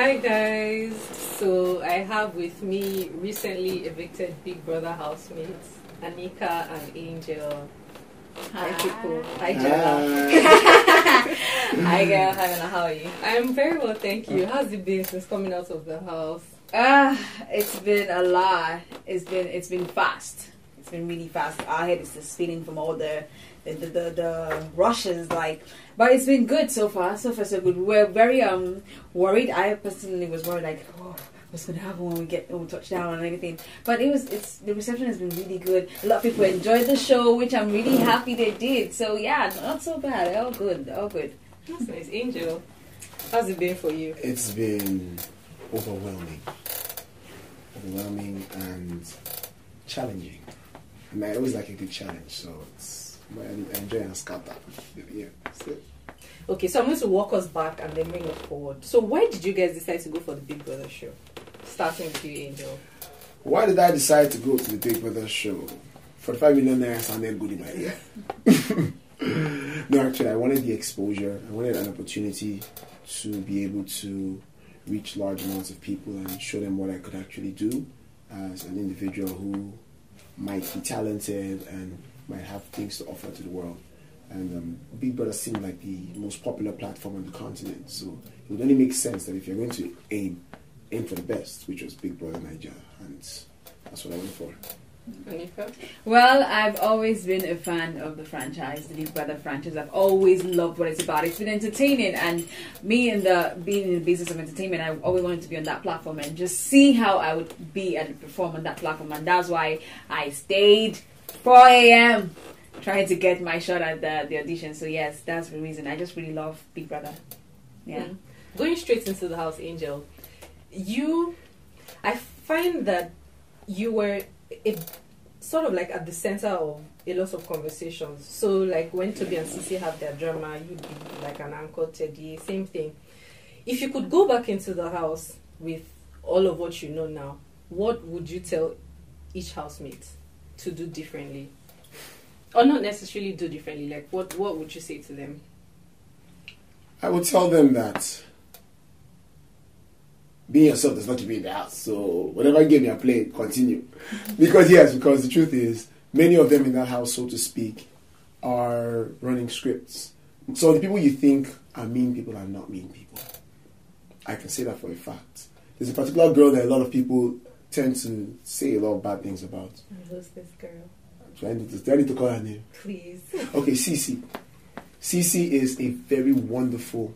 Hi guys, so I have with me recently evicted Big Brother housemates Ahneeka and Angel. Hi people. Hi Jenna. Hi girl, hi Anna, how are you? I'm very well, thank you. How's it been since coming out of the house? It's been a lot. It's been fast. It's been really fast. Our head is just spinning from all the rushes, but it's been good so far. So far so good. We're very worried. I personally was worried, like, oh, what's gonna happen when we touch down and everything. But the reception has been really good. A lot of people enjoyed the show, which I'm really happy they did. So yeah, not so bad. All good. That's nice. Angel, how's it been for you? It's been overwhelming and challenging. And I always like a good challenge, so I enjoy and scatter. Yeah, that's it. Okay, so I'm going to walk us back and then bring us forward. So why did you guys decide to go for the Big Brother show? Starting with you, Angel. Why did I decide to go to the Big Brother show? 45 million naira sounded good in my ear. No, actually, I wanted the exposure. I wanted an opportunity to be able to reach large amounts of people and show them what I could actually do as an individual who might be talented and might have things to offer to the world. And Big Brother seemed like the most popular platform on the continent, so it would only make sense that if you're going to aim for the best, which was Big Brother Nigeria, and that's what I went for. Ahneeka? Well, I've always been a fan of the franchise, the Big Brother franchise. I've always loved what it's about. It's been entertaining, and me being in the business of entertainment, I always wanted to be on that platform and just see how I would be and perform on that platform, and that's why I stayed 4 a.m. trying to get my shot at the audition. So yes, that's the reason. I just really love Big Brother. Yeah. Going straight into the house, Angel, I find that you were sort of like at the center of a lot of conversations. So like when Toby and Cee-C have their drama, you'd be like an Uncle Teddy, same thing. If you could go back into the house with all of what you know now, what would you tell each housemate to do differently? Or not necessarily do differently, like what would you say to them? I would tell them that being yourself does not keep you in the house. So whatever game you're playing, continue. Because the truth is, many of them in that house, so to speak, are running scripts. So the people you think are mean people are not mean people. I can say that for a fact. There's a particular girl that a lot of people tend to say a lot of bad things about. And who's this girl? Do I need to call her name? Please. Okay, Cee-C. Cee-C is a very wonderful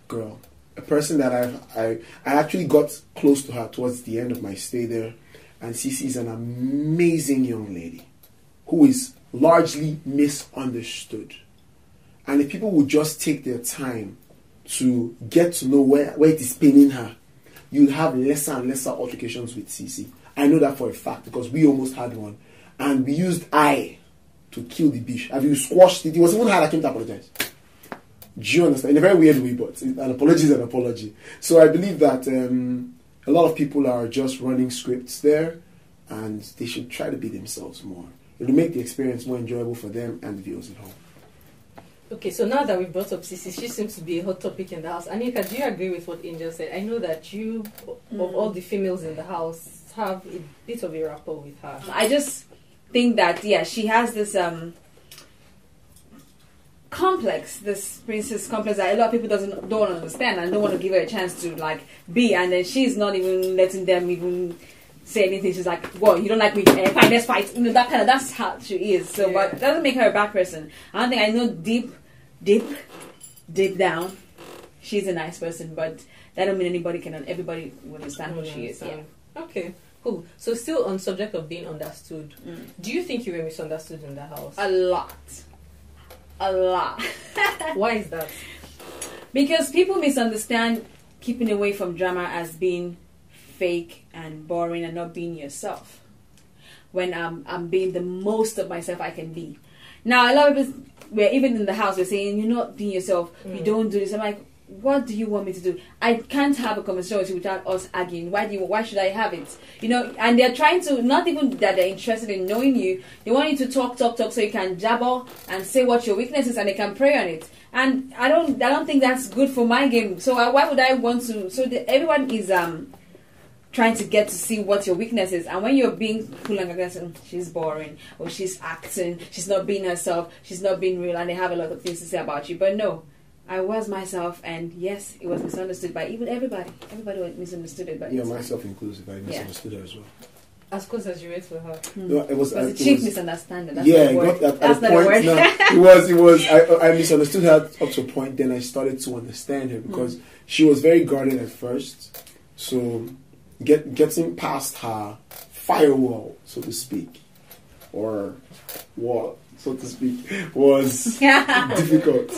girl. A person that I actually got close to her towards the end of my stay there. And Cee-C is an amazing young lady who is largely misunderstood. And if people would just take their time to get to know where it is paining her, you'll have lesser and lesser altercations with Cee-C. I know that for a fact because we almost had one. And we used I to kill the beef. Have you squashed it? It was even her that came to apologize. Do you understand? In a very weird way, but an apology is an apology. So I believe that a lot of people are just running scripts there, and they should try to be themselves more. It will make the experience more enjoyable for them and the viewers at home. Okay, so now that we've brought up Cee-C, she seems to be a hot topic in the house. Ahneeka, do you agree with what Angel said? I know that you, of all the females in the house, have a bit of a rapport with her. I just think that she has this complex, this princess complex that a lot of people don't understand and don't want to give her a chance to be, and then she's not even letting them even say anything. She's like, "Well, you don't like me? Fine, let's fight." That's how she is. So, but that doesn't make her a bad person. I know deep down, she's a nice person, but that don't mean everybody will understand who she is. Yeah. Okay. Cool. So still on subject of being understood, do you think you were misunderstood in the house? A lot. Why is that? Because people misunderstand keeping away from drama as being fake and boring and not being yourself. When I'm being the most of myself I can be. Now a lot of people, we're even in the house, we're saying you're not being yourself. You don't do this. I'm like, what do you want me to do? I can't have a conversation with you without us arguing. Why should I have it? You know, and they're trying to, not even that they're interested in knowing you, they want you to talk so you can jabber and say what your weakness is and they can prey on it. And I don't think that's good for my game. So why would I want to? So everyone is trying to get to see what your weakness is, and when you're being cool and aggressive, she's boring, or she's acting, she's not being herself, she's not being real, and they have a lot of things to say about you. But no, I was myself, and yes, it was misunderstood by even everybody. Everybody misunderstood it, but myself inclusive. I misunderstood her as well. As close as you were to her. No, it was a cheap misunderstanding. That's yeah, not a word. got That's at not a a point. word. No, it was. I misunderstood her up to a point. Then I started to understand her because she was very guarded at first. So getting past her firewall, so to speak, or wall, so to speak, was difficult.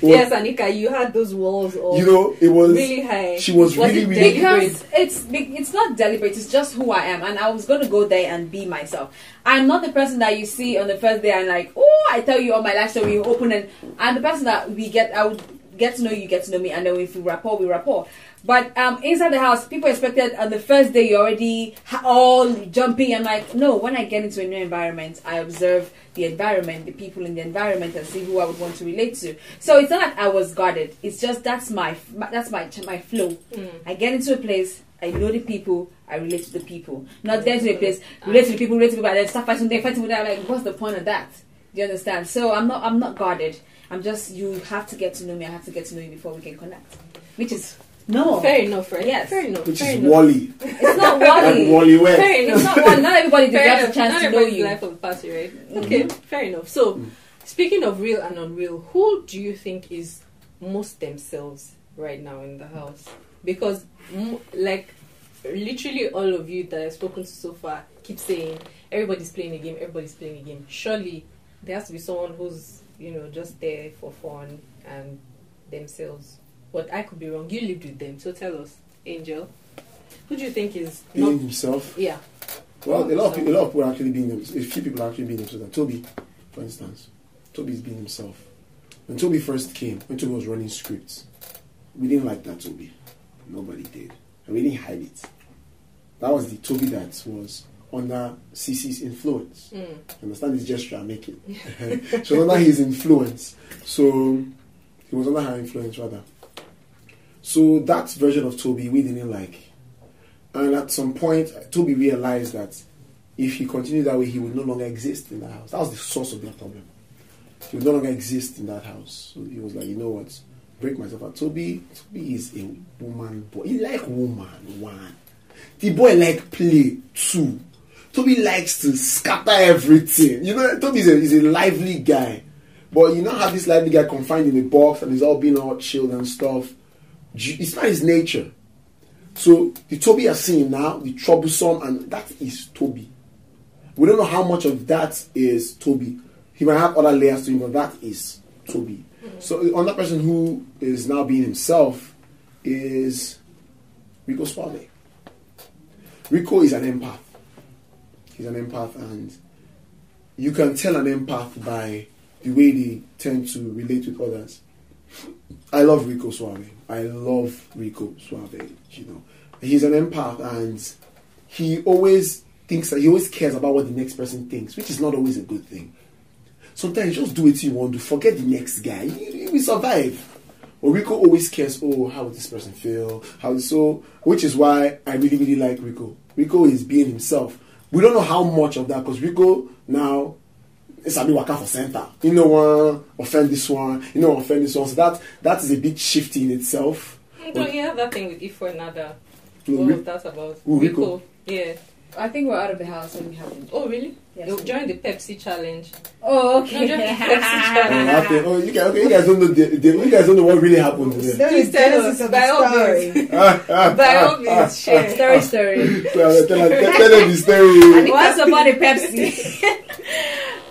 Yes, Ahneeka, you had those walls of, you know, it was really high. She was really because it's not deliberate. It's just who I am, and I was going to go there and be myself. I'm not the person that you see on the first day and like, oh, I tell you all my life story, you open, and I'm the person that I would get to know you, get to know me, and then if we rapport, we rapport. But inside the house, people expected on the first day you're already all jumpy. I'm like, no, when I get into a new environment, I observe the environment, the people in the environment, and see who I would want to relate to. So it's not like I was guarded. It's just that's my flow. I get into a place, I know the people, I relate to the people. Not get to a place, relate to the people, and then start fighting with them. I'm like, what's the point of that? Do you understand? So I'm not guarded. I'm just, you have to get to know me. I have to get to know you before we can connect, which is. No. Fair enough, right? Yes. Fair enough. Which fair is enough. Wally. It's not Wally. Like Wally West. Fair enough. It's not Wally. Not everybody deserves a chance not to know you. life of the party, right? Okay, fair enough. So, speaking of real and unreal, who do you think is most themselves right now in the house? Because, like, literally all of you that I've spoken to so far keep saying, everybody's playing a game, everybody's playing a game. Surely, there has to be someone who's, just there for fun and themselves. But I could be wrong. You lived with them, so tell us, Angel. Who do you think is being himself? Yeah. Well, a lot of people are actually being themselves. A few people are actually being themselves. Toby, for instance, Toby is being himself. When Toby first came, when Toby was running scripts, we didn't like that Toby. Nobody did, and we didn't hide it. That was the Toby that was under Cee-C's influence. Understand this gesture I'm making? So under his influence. So he was under her influence rather. So that version of Toby we didn't like. And at some point, Toby realized that if he continued that way, he would no longer exist in that house. That was the source of their problem. He would no longer exist in that house. So he was like, you know what? Break myself out. Toby is a woman boy. He like woman, one. The boy like play, two. Toby likes to scatter everything. Toby is a lively guy. But you now have this lively guy confined in a box and he's all being all chilled and stuff. It's not his nature. So the Toby you're seeing now, the troublesome, and that is Toby. We don't know how much of that is Toby. He might have other layers to him, but that is Toby. So another person who is now being himself is Rico Suave. Rico is an empath. He's an empath, and you can tell an empath by the way they tend to relate with others. I love Rico Suave. He's an empath, and he always cares about what the next person thinks, which is not always a good thing. Sometimes you just do what you want to, forget the next guy. You will survive. But Rico always cares, how would this person feel? Which is why I really, really like Rico. Rico is being himself. We don't know how much of that, because Rico now is a bit waka for center. Offend this one, offend this one. So that is a bit shifty in itself. Don't you have that thing with Ifo and Nada? No, What was that about? Rico. Yeah. I think we're out of the house when we happened. Oh, really? Yes. You joined the Pepsi challenge. Oh, okay. No, join the Pepsi challenge. You guys don't know. You guys don't know what really happened there. Please tell us. By all means. By all means, share. Story. Tell them the story. What's about the Pepsi?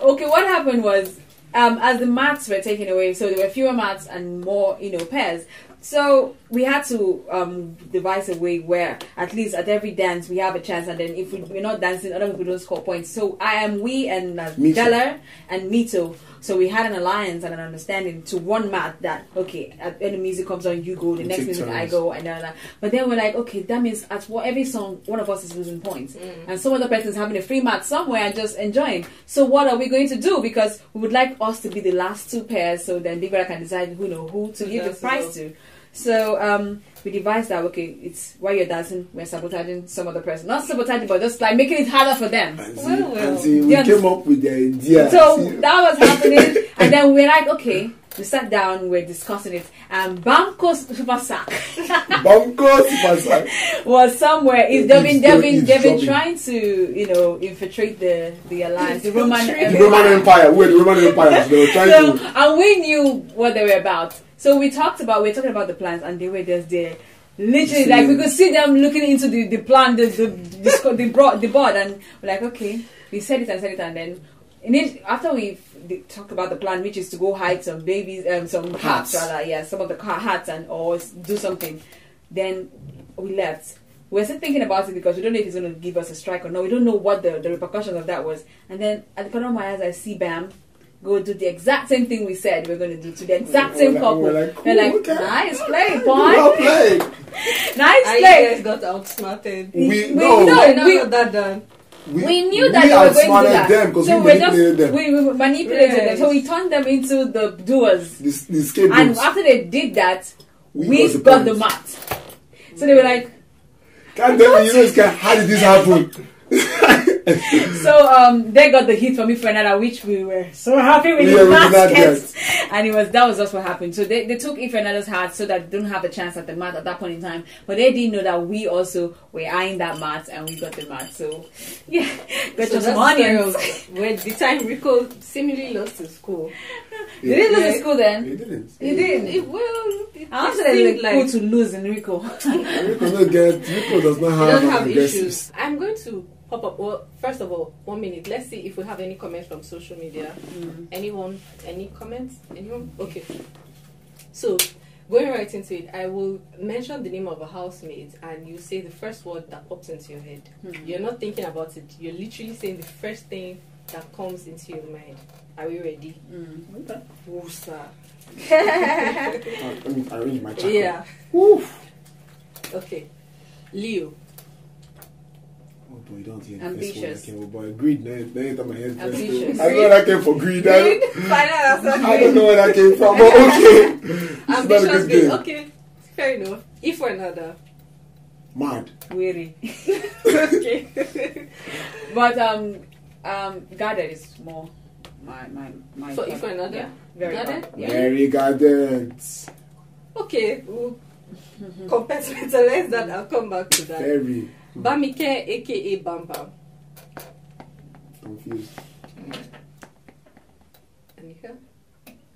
Okay, what happened was, as the mats were taken away, so there were fewer mats and more, pairs. So we had to devise a way where at least at every dance we have a chance, and then if we're not dancing, other people don't score points. So we and Della and Mito. So we had an alliance and an understanding to one mat that okay, when the music comes on, you go. The next music I go, and then. But then we're like, okay, that means at every song, one of us is losing points, and some other person is having a free mat somewhere and just enjoying. So what are we going to do? Because we would like us to be the last two pairs, so then Big Brother can decide who to give the prize to. So we devised that it's while you're dancing, we're sabotaging some other person. Not sabotaging, but just like making it harder for them. And see, we came up with the idea. So that was happening, and then we're like, okay, we sat down, we're discussing it, and Banco Super Sack was somewhere. They've been trying to infiltrate the alliance, the Roman Empire. The Roman Empire. They were trying to, and we knew what they were about. So we're talking about the plans, and they were just there. Literally, like we could see them looking into the plan, the board, and we're like, okay, we said it, and then after we talked about the plan, which is to go hide some babies, some hats rather, some of the hats or do something. Then we left. We're still thinking about it because we don't know if he's going to give us a strike or no. We don't know what the repercussions of that was. And then at the corner of my eyes, I see Bam go do the exact same thing we said we're going to do to the exact same couple. We're like, okay. Nice play, boy. Well played. Nice play. You guys got outsmarted. We got that done. We knew that they were going to do that. Them so we manipulated them. So we turned them into the doers. The scapegoats. And after they did that, we got the mat. So they were like, can't tell me, how did this happen? So they got the hit from If Another, which we were so happy with the baskets. And that was just what happened. So they took If Another's hat so that they don't have a chance at the mat at that point in time. But they didn't know that we also were eyeing that mat, and we got the mat. So yeah, got so some money. When the time Rico seemingly lost his school. They didn't lose his school then. He didn't. He didn't. I also said it was cool to lose in Rico. Rico does not have issues. I'm going to pop up. Well, first of all, 1 minute. Let's see if we have any comments from social media. Anyone? Any comments? Anyone? Okay. So, going right into it, I will mention the name of a housemate, and you say the first word that pops into your head. You're not thinking about it. You're literally saying the first thing that comes into your mind. Are we ready? Okay. Woosa. Let me arrange my chocolate. Yeah. Woof. Okay. Leo. Oh boy, don't hear ambitious. This one. Boy, greed. Then my head. Ambitious. I don't know where that came from. Greed. I don't know where that came from. But okay. Ambitious. Greed. Okay. Fair enough. If we're another. Mad. Weary. Okay. But guarded is more my so if we're another. Yeah. Very guarded. Yeah. Very guarded. Okay. We'll compartmentalize that. I'll come back to that. Very. Bamike, aka Bamba. Confused. Ahneeka?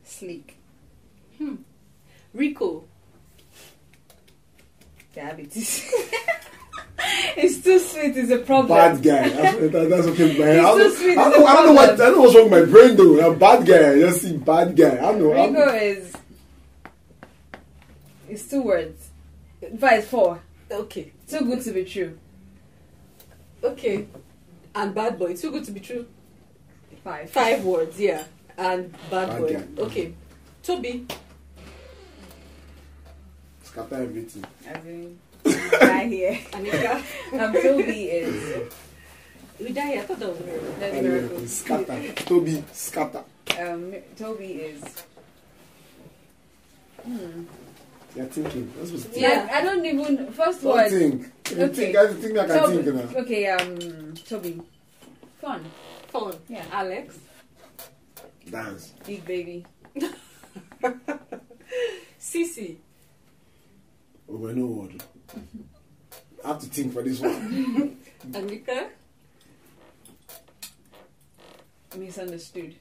Sleek. Rico. Diabetes. It's too sweet. It's a problem. Bad guy. That's okay. Man. It's too sweet. I don't know what's wrong with my brain though. I'm a bad guy. I just see bad guy. I don't know. Rico is. It's 2 words. In fact, it's 4. Okay. Too good to be true. Okay. And bad boy. Too good to be true. 5. 5 words, yeah. And bad boy. Guy. Okay. Toby. Scatter everything. I mean, right here. Ahneeka. Toby is. We die here. I thought that was very good. That's very cool. Scatter. Toby, scatter. Toby is. You're thinking. That's what's thinking. Yeah. I don't even. First Don't word. think. Okay. Think I can think now. Okay. Toby. Fun. Yeah. Alex. Dance. Big baby. Cee-C. Oh, I know what. I have to think for this one. Ahneeka. Misunderstood.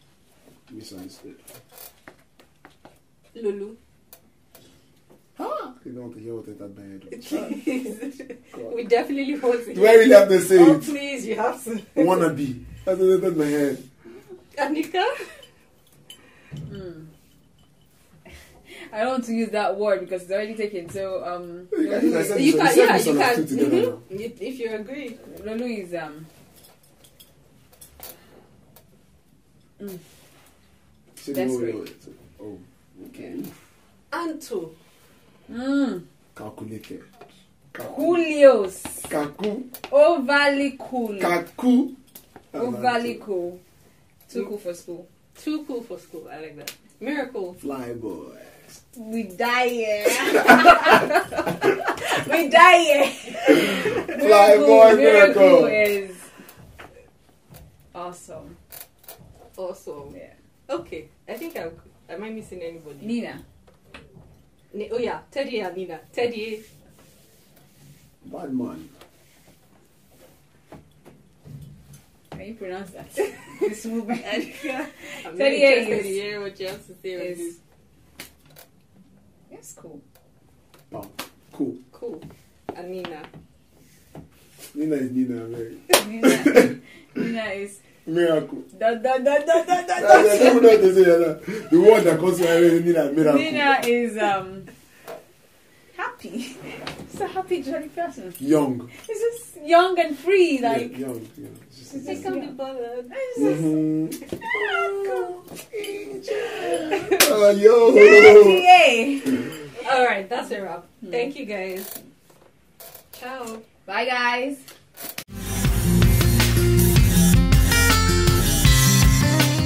Misunderstood. Lulu. Huh? You don't want to hear what I thought my head. We definitely want to. Do I really have to say Oh, it? please, you have to. Wannabe. That's what I thought my head. Ahneeka. I don't want to use that word because it's already taken. So You can use You can, yeah, you can. together now. If you agree. Lulu is desperate. Oh, okay. Anto. Calculated. Coolios. Kaku. Overly cool. Kaku. Overly cool. Too cool for school. Too cool for school. I like that. Miracle. Fly boy. We die here. We die here. Fly boy Miracle miracle. is awesome. Awesome. Yeah. Okay. I think am I missing anybody? Nina. Oh yeah, Teddy and Nina. Teddy. Bad man. Can you pronounce that? This movement. I'm Teddy very interested is- to hear what you have to say on is- this. That's cool. Bam. Cool. Cool. And Nina. Nina is Nina. Very. Nina is Miracle. da da da da da da. I don't know what to say. The word that comes to my head is Nina. Miracle. Nina is happy. She's a happy, jolly person. Young. She's just young and free, like. Yeah, young. It's just- They can be bothered. It's just Oh, yo. Yay. Alright, that's a wrap. Thank you guys. Ciao. Bye, guys.